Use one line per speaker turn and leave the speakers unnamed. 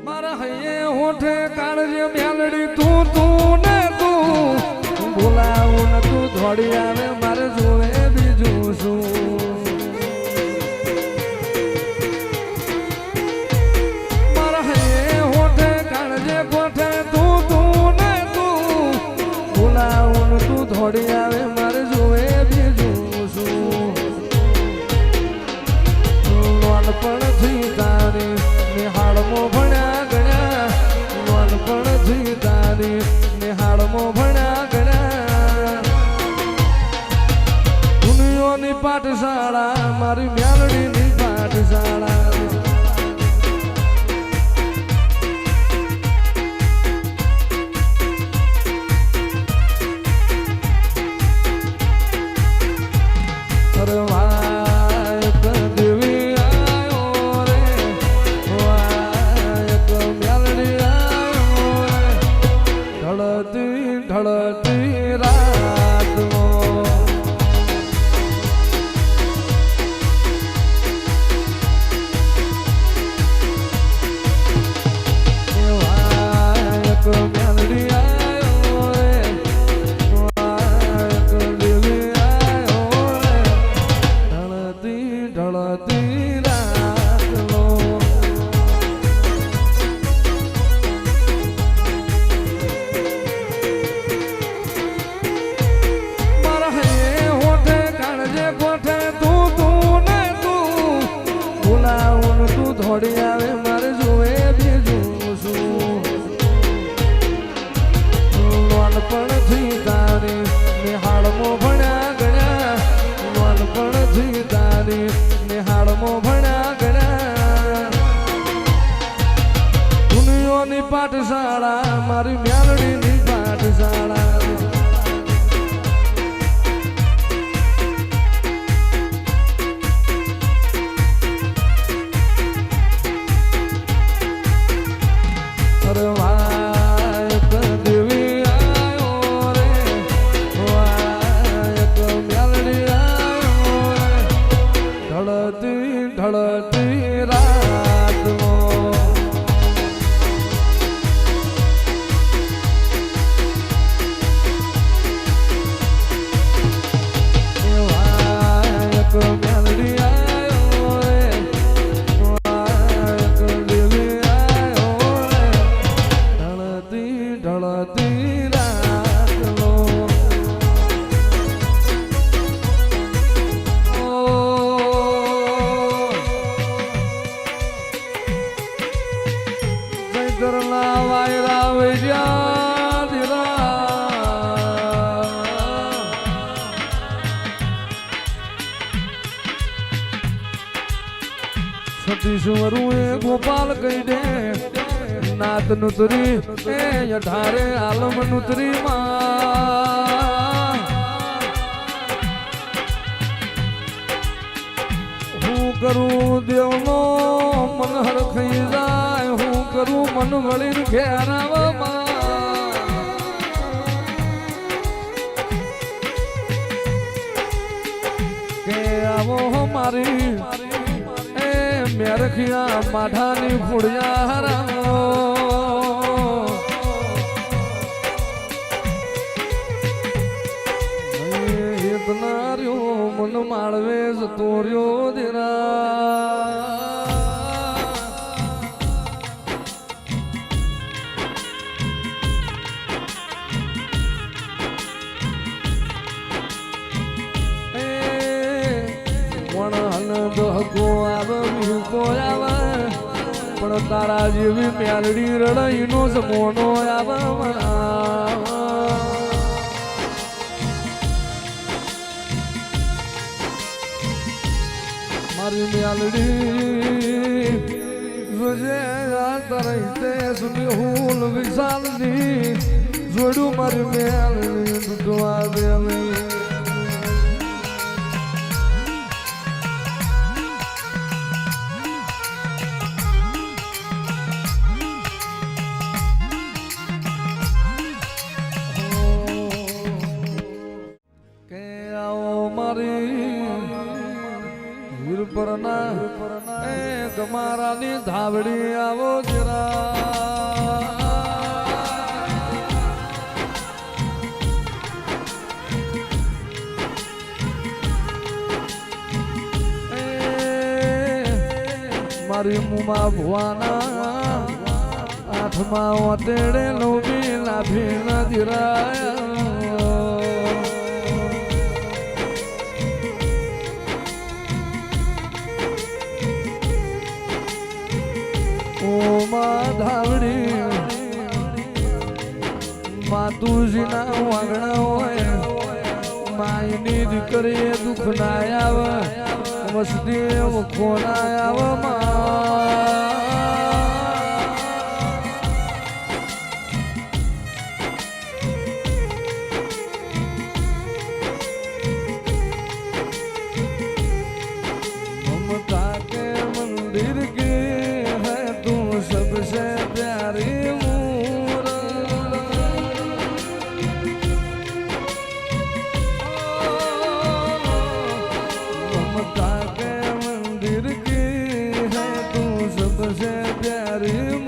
મારા હૈયે હોઠે કાળજે મેલડી તું તું ને તું બોલાવું ને તું થોડી આવે મારે જોવે બીજું શું મારા હૈયે હોઠે કાળજે કોઠે તું તું ને તું બોલાવું ને તું થોડી આવે મારે જોવે બીજું શું નાનપણથી તારી નિહાળમાં ભણ્યા ગણ્યા નાનપણથી તારી નિહાળમાં ભણ્યા ગણ્યા દુનિયાની પાઠશાળા મારી મ્યાલડીની પાઠશાળા ઢળતી રાત મેલડી આવ્યો દેવી આવ્યો ઢળતી ઢળતી રાત થોડી આવે મારે જોવે બીજું શું નાનપણથી તારી નિહાળમાં ભણ્યા ગણ્યા નાનપણથી તારી નિહાળમાં ભણ્યા ગણ્યા દુનિયાની પાઠશાળા મારી મ્યાલડીની પાઠશાળા ઢળતી રાત મેલડી આવ્યો દેવી આવ્યો ઢળતી ઢળતી રાત ચૈતરના વાયરા વૈર્યા ધીરા સતીશ્વરું એ ગોપાલ કહી દે નાત નુતરી એ અઢારે આલમ નુતરી માં હું કરું દેવનો મન હરખઈ જાય હું કરું મન વળી ઘેરાવામાં કે આવો મારી એ મેરખિયા માઠાની ફૂડિયા હરાવો ઇતના રહ્યો મન માળવે જતો રહ્યો દેરા પણ તારા જેવી મેલડી રડાઈ નો જમોનો આવે મારી મેલડી જોજે તારા તે સુની હુલ વિશાલની જોડું મારી મેલડી તૂટવા દેવી વીર પરના ગમારાની ધાવડી આવો જરા મારી મુમા ભુવાના આઠમાં ઓટેડે નવમી લાભી નદીરાયા ઓમાં ધાવડી માતુજીના વાગણા હોય માયની દીકરીએ દુઃખ ના આવે વસતી વખો ના આવે મમતા કે મંદિર કે હૈ તું સબસે પ્યારી ममता के मंदिर की है तू सबसे प्यारी